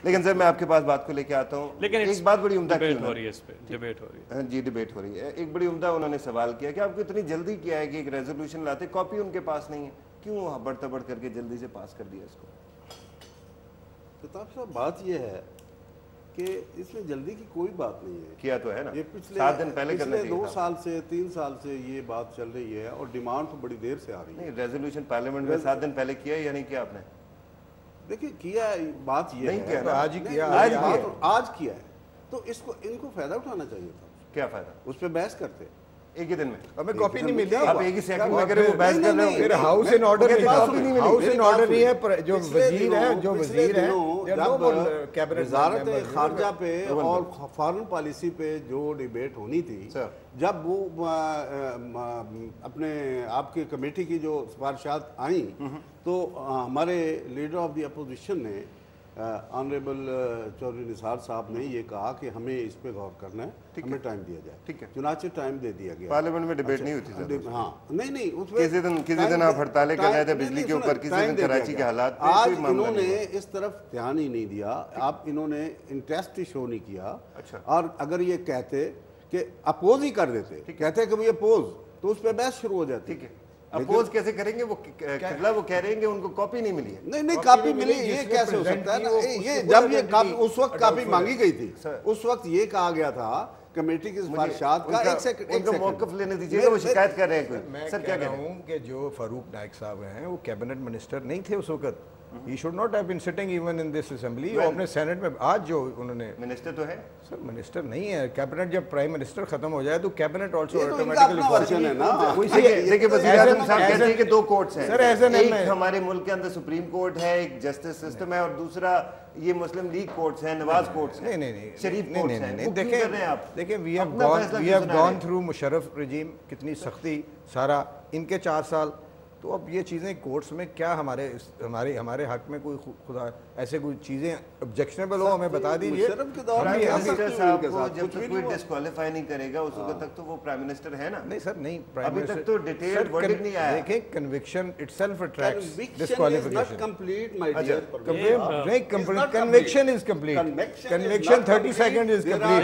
لیکن سر میں آپ کے پاس بات کو لے کے آتا ہوں، لیکن ایک بات بڑی عمدہ ڈیبیٹ ہو رہی ہے، اس پہ ڈیبیٹ ہو رہی ہے جی ڈیبیٹ ہو رہی ہے، ایک بڑی عمدہ انہوں نے سوال کیا کہ آپ کو اتنی جلدی کیا ہے کہ ایک ریزولوشن لاتے، کاپی ان کے پاس نہیں ہے، کیوں ہبڑ تبڑ کر کے جلدی سے پاس کر دیا اس کو؟ خطاب صاحب بات یہ ہے کہ اس میں جلدی کی کوئی بات نہیں ہے، کیا تو ہے نا، یہ پچھلے 7 دن پہلے کرنا چاہیے 2 تھا۔ سال سے 3 سال سے یہ بات چل رہی ہے اور ڈیمانڈ تو بڑی دیر سے آ رہی ہے۔ نہیں ریزولوشن پارلیمنٹ میں 7 دن پہلے کیا یا نہیں کیا آپ نے؟ دیکھیں کیا بات یہ نہیں ہے، کیا نا، آج ہی کیا، آج کیا ہے، تو اس کو ان کو فائدہ اٹھانا چاہیے تھا، کیا فائدہ؟ اس پہ بحث کرتے ایک ہی دن میں ہمیں کاپی نہیں ملی، آپ ایک ہی سیکنڈ میں کریں وہ بحث کر رہے پھر ہو، ہاؤس ان آرڈر نہیں، ہاؤس ان آرڈر نہیں ہے، جو وزیر ہے جب وزارت خارجہ پہ اور فارن پالیسی پہ جو ڈیبیٹ ہونی تھی، جب وہ اپنے آپ کی کمیٹی کی جو سفارشات آئیں تو ہمارے لیڈر آف دی اپوزیشن نے آنریبل چودھری نثار صاحب نے یہ کہا کہ ہمیں اس پہ غور کرنا ہے، ہمیں ٹائم دیا جائے، چنانچہ ٹائم دے دیا گیا۔ پارلیمنٹ میں ڈیبیٹ نہیں ہوتی سر، ہاں نہیں کسی دن آپ ہڑتالیں کر رہے تھے بجلی کے اوپر، کسی دن کراچی کے حالات پہ، آج انہوں نے اس طرف دھیان ہی نہیں دیا، آپ انہوں نے انٹرسٹ ہی شو نہیں کیا، اور اگر یہ کہتے کہ اپوز ہی کر دیتے، کہتے کہ وہ اپوز، تو اس پہ بحث شروع ہو جاتی۔ اپوز کیسے کریں گے؟ وہ کہہ رہے ہیں کہ ان کو کاپی نہیں ملی ہے۔ نہیں کاپی ملی، یہ کیسے ہو سکتا ہے؟ یہ جب یہ کاپی اس وقت کاپی مانگی گئی تھی، اس وقت یہ کہا گیا تھا کمیٹی کی سفارشات کا، ایک سیکنڈ موقف لینے دیجیے گا، وہ شکایت کر رہے ہیں کوئی۔ میں کہہ رہا ہوں کہ جو فاروق نائک صاحب ہیں وہ کیبنٹ منسٹر نہیں تھے اس وقت، he should not have been sitting even in this assembly، وہ اپنے سینٹ میں آج جو انہوں نے منسٹر تو ہے سر، منسٹر نہیں ہے، کیبنٹ جب پرائم منسٹر ختم ہو جائے تو کیبنٹ آلسو دیکھیں وزیر اعظم صاحب کہتے ہیں کہ 2 کورٹس ہیں، ایک ہمارے ملک کے اندر سپریم کورٹ ہے، ایک جسٹس سسٹم ہے، اور دوسرا یہ مسلم لیگ کورٹس ہیں، نواز کورٹس ہیں، شریف کورٹس ہیں۔ دیکھیں we have gone through Musharraf regime, کتنی سختی، سارا ان کے 4 سال، تو اب یہ چیزیں کورٹس میں کیا ہمارے حق میں کوئی خدا ایسے کوئی چیزیں آبجیکشنیبل ہو، ہمیں بتا دیجیے۔ منسٹر صاحب کو جب تک کوئی ڈسکوالیفائی نہیں کرے گا اس وقت تک تو وہ پرائم منسٹر ہے نا۔ نہیں سر، نہیں، ابھی تک تو ڈیٹیلڈ ورڈکٹ نہیں آیا۔ دیکھیں conviction it self attracts disqualification, conviction is complete, conviction 30 second is complete,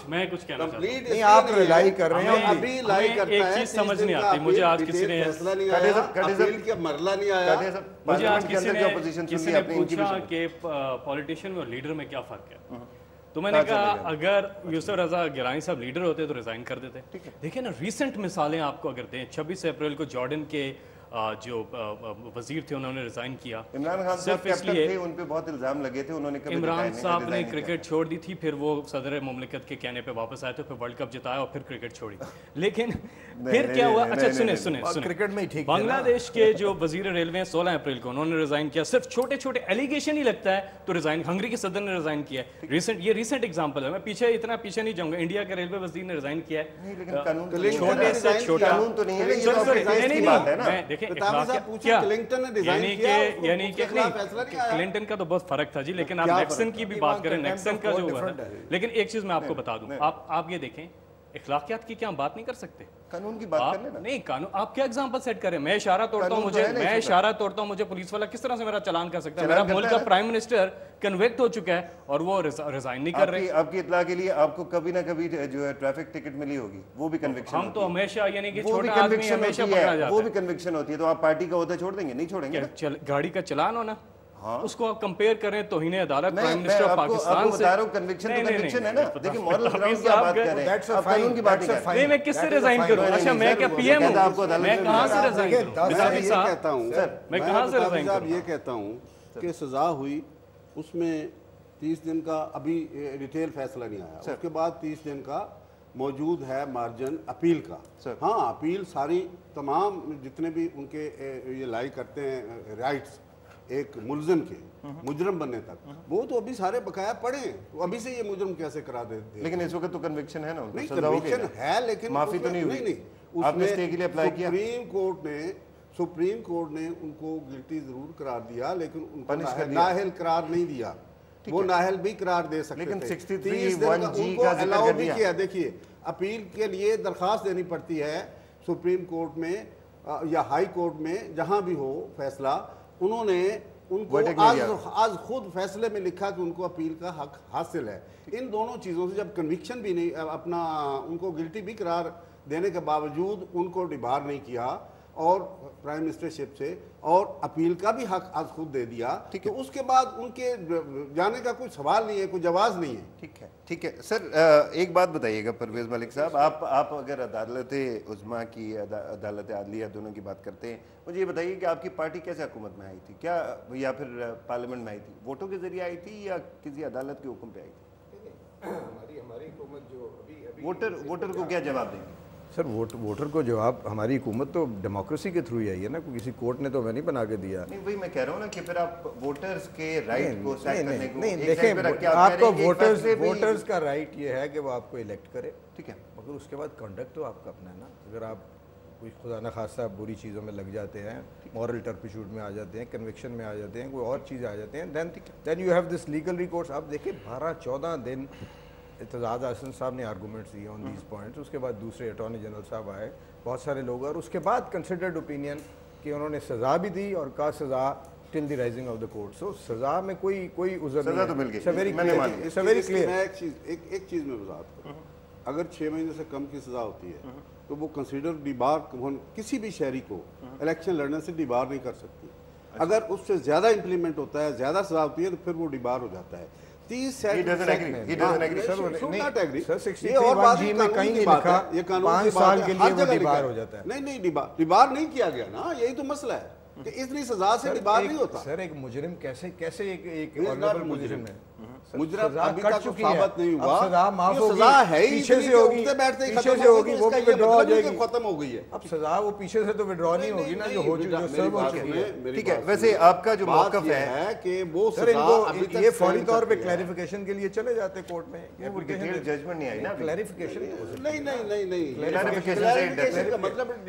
میں کچھ کہنا چاہتا ہوں، نہیں آپ ریلائی کر رہے ہیں ابھی لائی کرتا ہے، ایک چیز سمجھ نہیں آتی مجھے، آج کسی نے فیصلہ نہیں آیا، اپیل کا مرلہ نہیں آیا، مجھے آج کسی نے پوچھا کہ پولیٹیشین میں اور لیڈر میں کیا فرق ہے، تو میں نے کہا اگر یوسف رضا گیلانی صاحب لیڈر ہوتے تو ریزائن کر دیتے۔ دیکھیں نا ریسنٹ مثالیں آپ کو اگر دیں، 26 اپریل کو جارڈن کے جو وزیر تھے انہوں نے ریزائن کیا، عمران خان صاحب کیپٹن تھے، ان پہ بہت الزام لگے تھے، انہوں نے کبھی عمران صاحب نے کرکٹ چھوڑ دی تھی، پھر وہ صدر مملکت کے کہنے پہ واپس آئے تھے، پھر ورلڈ کپ جتایا اور پھر کرکٹ چھوڑی، لیکن پھر کیا ہوا؟ اچھا سنیں کرکٹ میں ٹھیک، بنگلہ دیش کے جو وزیر ریلوے ہیں 16 اپریل کو انہوں نے ریزائن کیا، صرف چھوٹے چھوٹے ایلیگیشن ہی لگتا ہے تو ریزائن، ہنگری کے صدر نے ریزائن کیا ہے، یہ ریسنٹ ایگزامپل ہے، میں پیچھے اتنا پیچھے نہیں جاؤں گا، انڈیا کے ریلوے وزیر نے ریزائن کیا ہے، چھوٹے سے چھوٹا، قانون تو نہیں ہے، یہ تو اپنے کی بات ہے نا۔ دیکھیں یعنی کہ کلنٹن کا تو بہت فرق تھا جی، لیکن آپ نیکسن کی بھی بات کریں، نیکسن کا جو ہوا تھا، لیکن ایک چیز میں آپ کو بتا دوں، آپ یہ دیکھیں اخلاقیات کی کیا ہم بات نہیں کر سکتے؟ قانون کی بات کرنے نا، نہیں قانون، آپ کیا ایگزامپل سیٹ کریں؟ میں اشارہ توڑتا ہوں، مجھے پولیس والا کس طرح سے میرا چلان کر سکتا ہے؟ میرا ملک کا پرائم منسٹر کنوکٹ ہو چکا ہے اور وہ ریزائن نہیں کر رہے۔ آپ کی اطلاع کے لیے آپ کو کبھی نہ کبھی جو ہے ٹریفک ٹکٹ ملی ہوگی، وہ بھی کنوکشن، ہم تو ہمیشہ یعنی کہ چھوٹا آدمی ہمیشہ پکڑا جاتا ہے، وہ بھی کنوکشن ہوتی ہے، تو آپ پارٹی کا عہدہ چھوڑ دیں گے؟ نہیں چھوڑیں گے۔ گاڑی کا چلان ہونا، اس کو آپ کمپیئر کریں توہین عدالت پرائم منسٹر آف پاکستان سے، کنوکشن ہے نا، دیکھیں مورل گراؤنڈ کی بات کر رہے ہیں، آپ قانون کی بات کر رہے ہیں۔ میں کس سے ریزائن کروں؟ اچھا میں کیا پی ایم ہوں، میں کہاں سے ریزائن کروں؟ میں کہاں سے ریزائن کروں؟ یہ کہتا ہوں کہ سزا ہوئی، اس میں 30 دن کا ابھی ڈیٹیل فیصلہ نہیں آیا، اس کے بعد 30 دن کا موجود ہے مارجن اپیل کا۔ ہاں اپیل ساری تمام جتنے بھی ان کے یہ لائی کرتے ہیں رائٹس ایک ملزم کے مجرم بننے تک، وہ تو ابھی سارے بقایا پڑے ہیں، تو ابھی سے یہ مجرم کیسے کرا دیتے؟ لیکن اس وقت تو کنوکشن ہے نا، نہیں کنوکشن ہے لیکن معافی تو نہیں ہوئی، نہیں، آپ نے اسٹے کے لیے اپلائی کیا؟ سپریم کورٹ نے ان کو گلٹی ضرور قرار دیا لیکن ان کو نااہل قرار نہیں دیا، وہ نااہل بھی قرار دے سکتے تھے، لیکن 63(1)(g) کا ذکر کر دیا۔ کیا دیکھیے اپیل کے لیے درخواست دینی پڑتی ہے سپریم کورٹ میں یا ہائی کورٹ میں، جہاں بھی ہو فیصلہ، انہوں نے ان کو آج خود فیصلے میں لکھا کہ ان کو اپیل کا حق حاصل ہے. ان دونوں چیزوں سے جب کنوکشن بھی نہیں, اپنا ان کو گلٹی بھی قرار دینے کے باوجود ان کو ڈیبار نہیں کیا اور پرائم منسٹرشپ سے, اور اپیل کا بھی حق آج خود دے دیا, تو اس کے بعد ان کے جانے کا کوئی سوال نہیں ہے, کوئی جواز نہیں ہے. ٹھیک ہے سر, ایک بات بتائیے گا پرویز ملک صاحب, آپ اگر عدالت عظمیٰ کی, عدالت عدلیہ دونوں کی بات کرتے ہیں, مجھے یہ بتائیے کہ آپ کی پارٹی کیسے حکومت میں آئی تھی, کیا یا پھر پارلیمنٹ میں آئی تھی, ووٹوں کے ذریعے آئی تھی یا کسی عدالت کے حکم پہ آئی تھی؟ ہماری حکومت جو ووٹر کو کیا جواب دیں گے سر؟ ووٹر کو جواب, ہماری حکومت تو ڈیموکریسی کے تھرو ہی آئی ہے نا, کسی کورٹ نے تو میں نہیں بنا کے دیا. نہیں وہی میں کہہ رہا ہوں نا کہ پھر آپ ووٹرز کے رائٹ کو سیٹ کرنے کو, نہیں دیکھیں آپ کو ووٹرز کا رائٹ یہ ہے کہ وہ آپ کو الیکٹ کرے, ٹھیک ہے, مگر اس کے بعد کنڈکٹ تو آپ کا اپنا ہے نا. اگر آپ کوئی خدا نخواستہ بری چیزوں میں لگ جاتے ہیں, مورل ٹرپیچوڈ میں آ جاتے ہیں, کنوکشن میں آ جاتے ہیں, کوئی اور چیزیں آ جاتے ہیں, then you have this legal recourse. آپ دیکھیں 12-14 دن اعتزاز احسن صاحب نے آرگومنٹس دیے آن دیز پوائنٹس, اس کے بعد دوسرے اٹارنی جنرل صاحب آئے, بہت سارے لوگ, اور اس کے بعد کنسیڈرڈ اوپینین کہ انہوں نے سزا بھی دی اور کہا سزا ٹل دی رائزنگ آف دا کورٹ. سو سزا میں کوئی عذر نہیں, سزا تو مل گئی. ایک چیز میں وضاحت کروں, اگر 6 مہینے سے کم کی سزا ہوتی ہے تو وہ کنسیڈر ڈیبار کسی بھی شہری کو الیکشن لڑنے سے ڈیبار نہیں کر سکتی. اگر اس سے زیادہ امپلیمنٹ ہوتا ہے, زیادہ سزا ہوتی ہے, تو پھر وہ ڈیبار ہو جاتا ہے. 30 سال کے لیے وہ ڈیبار ہو جاتا ہے. نہیں ڈیبار نہیں کیا گیا نا, یہی تو مسئلہ ہے کہ اتنی سزا سے ڈیبار نہیں ہوتا. سر ایک مجرم کیسے ایک آنریبل مجرم ہے, مجرم ابھی تک ثابت نہیں ہوا, سزا معاف ہوگی, سزا ہے ہی پیچھے سے ہوگی, وہ بھی وڈرا ہو جائے گی, ختم ہو گئی ہے. اب سزا وہ پیچھے سے تو وڈرا نہیں ہوگی نا, جو ہو چکی ہے. ٹھیک ہے, ویسے آپ کا جو موقف ہے کہ وہ سزا یہ فوری طور پہ کلیریفیکیشن کے لیے چلے جاتے کورٹ میں, ججمنٹ نہیں آئی نا, کلیریفیکیشن نہیں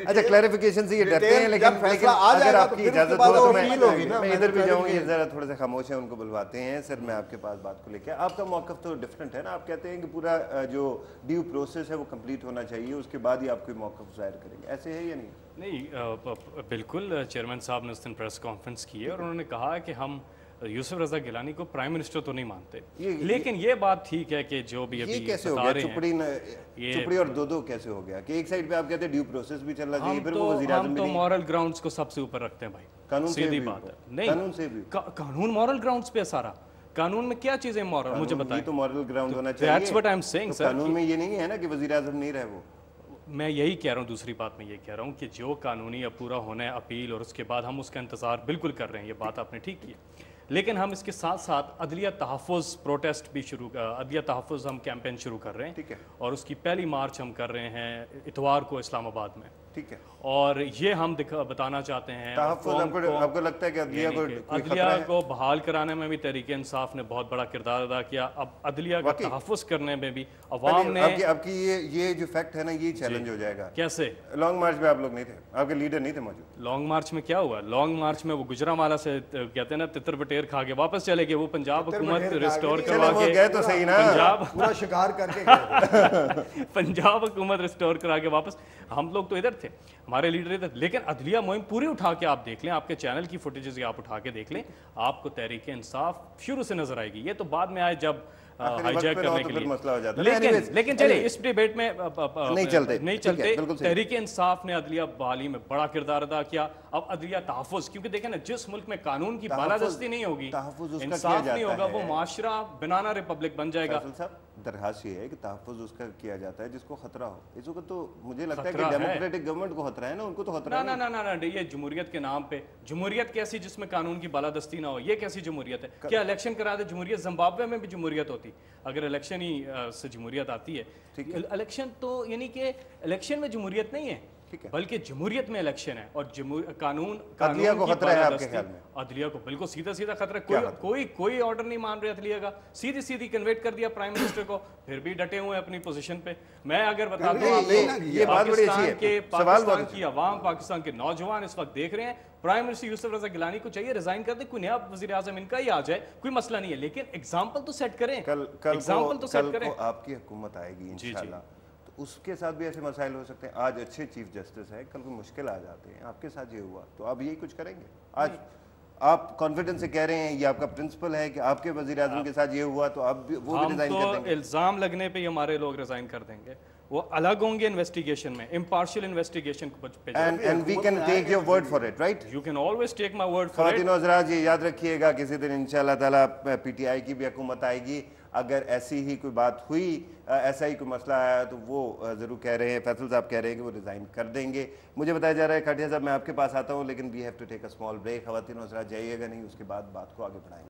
اچھا کلیریفیکیشن سے یہ ڈرتے ہیں, لیکن اگر آپ کی اجازت ہو تو میں ادھر بھی جاؤں, یہ ذرا تھوڑا سا خاموش ہے, ان کو بلواتے ہیں. سر میں آپ کے پاس بات کو لے کے, آپ کا موقف تو ڈفرینٹ ہے نا, آپ کہتے ہیں کہ پورا جو ڈیو پروسیس ہے وہ کمپلیٹ ہونا چاہیے, اس کے بعد ہی آپ کوئی موقف ظاہر کریں گے, ایسے ہے یا نہیں؟ نہیں بالکل, چیئرمین صاحب نے اس دن پریس کانفرنس کی ہے اور انہوں نے کہا کہ ہم یوسف رضا گیلانی کو پرائم منسٹر تو نہیں مانتے, لیکن یہ بات ٹھیک ہے کہ جو بھی ابھی کیسے ہو گیا چپڑی اور دو کیسے ہو گیا کہ ایک سائڈ پہ آپ کہتے ہیں ڈیو پروسیس بھی چل رہا چاہیے, پھر وہ وزیر اعظم بھی نہیں. ہم تو مورل گراؤنڈز کو سب سے اوپر رکھتے ہیں بھائی, سیدھی بات ہے. نہیں قانون مورل گراؤنڈز پہ سارا, قانون میں کیا چیزیں مورل, مجھے بتائیں. یہ تو مورل گراؤنڈ ہونا چاہیے. That's what I'm saying, sir. قانون میں یہ نہیں ہے نا کہ وزیر اعظم نہیں رہے. وہ میں یہی کہہ رہا ہوں, دوسری بات میں یہ کہہ رہا ہوں کہ جو قانونی اب پورا ہونا ہے اپیل, اور اس کے بعد ہم اس کا انتظار بالکل کر رہے ہیں, یہ بات آپ نے ٹھیک کی ہے, لیکن ہم اس کے ساتھ ساتھ عدلیہ تحفظ پروٹیسٹ بھی عدلیہ تحفظ ہم کیمپین شروع کر رہے ہیں, ٹھیک ہے, اور اس کی پہلی مارچ ہم کر رہے ہیں اتوار کو اسلام آباد میں, ٹھیک ہے, اور یہ ہم بتانا چاہتے ہیں تحفظ. آپ کو لگتا ہے کہ عدلیہ کو بحال کرانے میں بھی تحریک انصاف نے بہت بڑا کردار ادا کیا, اب عدلیہ کا تحفظ کرنے میں بھی عوام نے. آپ کی یہ جو فیکٹ ہے نا, یہ چیلنج ہو جائے گا. کیسے؟ لانگ مارچ میں آپ لوگ نہیں تھے, آپ کے لیڈر نہیں تھے موجود. لانگ مارچ میں کیا ہوا؟ لانگ مارچ میں وہ گجرانوالہ سے کہتے ہیں نا تتر بٹیر کھا کے واپس چلے گئے, وہ پنجاب حکومت ریسٹور کروا کے گئے تو صحیح نا, پنجاب پورا شکار کر کے پنجاب حکومت ریسٹور کرا کے واپس. ہم لوگ تو ادھر تھے, ہمارے لیڈر ادھر, لیکن عدلیہ مہم پوری اٹھا کے آپ دیکھ لیں, آپ کے چینل کی فوٹیجز آپ اٹھا کے دیکھ لیں, آپ کو تحریک انصاف شروع سے نظر آئے گی. یہ تو بعد میں آئے جب ہائی جیک کرنے کے لیے, لیکن چلیے اس ڈیبیٹ میں نہیں چلتے. تحریک انصاف نے عدلیہ بحالی میں بڑا کردار ادا کیا. اب عدلیہ تحفظ, کیونکہ دیکھیں نا جس ملک میں قانون کی بالادستی نہیں ہوگی, انصاف نہیں ہوگا, وہ معاشرہ بنانا ریپبلک بن جائے گا. درخواست یہ ہے کہ تحفظ اس کا کیا جاتا ہے جس کو خطرہ ہو. اس وقت تو مجھے لگتا ہے کہ ڈیموکریٹک گورنمنٹ کو خطرہ ہے نا, ان کو تو خطرہ ہے. نہ یہ جمہوریت کے نام پہ, جمہوریت کیسی جس میں قانون کی بالادستی نہ ہو, یہ کیسی جمہوریت ہے؟ کیا الیکشن کرا دے جمہوریت؟ زمبابوے میں بھی جمہوریت ہوتی اگر الیکشن ہی سے جمہوریت آتی ہے. الیکشن تو یعنی کہ الیکشن میں جمہوریت نہیں ہے, بلکہ جمہوریت میں الیکشن ہے, اور قانون عدلیہ کو خطرہ ہے آپ کے خیال میں؟ عدلیہ کو بالکل سیدھا خطرہ ہے. کوئی آرڈر نہیں مان رہے عدلیہ کا, سیدھی کنویٹ کر دیا پرائم منسٹر کو, پھر بھی ڈٹے ہوئے اپنی پوزیشن پہ. میں اگر بتا دوں پاکستان کی عوام, پاکستان کے نوجوان اس وقت دیکھ رہے ہیں, پرائم منسٹر یوسف رضا گیلانی کو چاہیے ریزائن کر دے, کوئی نیا وزیر اعظم ان کا ہی آ جائے, کوئی مسئلہ نہیں ہے, لیکن ایگزامپل تو سیٹ کریں. ایگزامپل تو سیٹ کریں. آپ کی حکومت آئے گی انشاءاللہ, تو اس کے ساتھ بھی ایسے مسائل ہو سکتے ہیں. آج اچھے چیف جسٹس ہے, کل کوئی مشکل آ جاتے ہیں, آپ کے ساتھ یہ ہوا تو آپ یہی کچھ کریں گے؟ آپ کانفیڈنس سے کہہ رہے ہیں یہ آپ کا پرنسپل ہے کہ آپ کے وزیر اعظم کے ساتھ یہ ہوا تو آپ وہ بھی ریزائن کر دیں گے؟ الزام لگنے پہ ہمارے لوگ ریزائن کر دیں گے، وہ الگ ہوں گے انویسٹیگیشن میں، امپارشل انویسٹیگیشن پہ. And we can take your word for it, right? You can always take my word for it. خواتین و حضرات یہ یاد رکھیے گا کسی دن انشاءاللہ تعالیٰ پی ٹی آئی کی بھی حکومت آئے گی، اگر ایسی ہی کوئی بات ہوئی، ایسا ہی کوئی مسئلہ آیا تو وہ ضرور کہہ رہے ہیں، فیصل صاحب کہہ رہے ہیں کہ وہ ریزائن کر دیں گے. مجھے بتایا جا رہا ہے کھٹیا صاحب میں آپ کے پاس آتا ہوں لیکن we have to take a small break. خواتین و حضرات جائیے گا نہیں، اس کے بعد بات کو آگے بڑھائیں گے.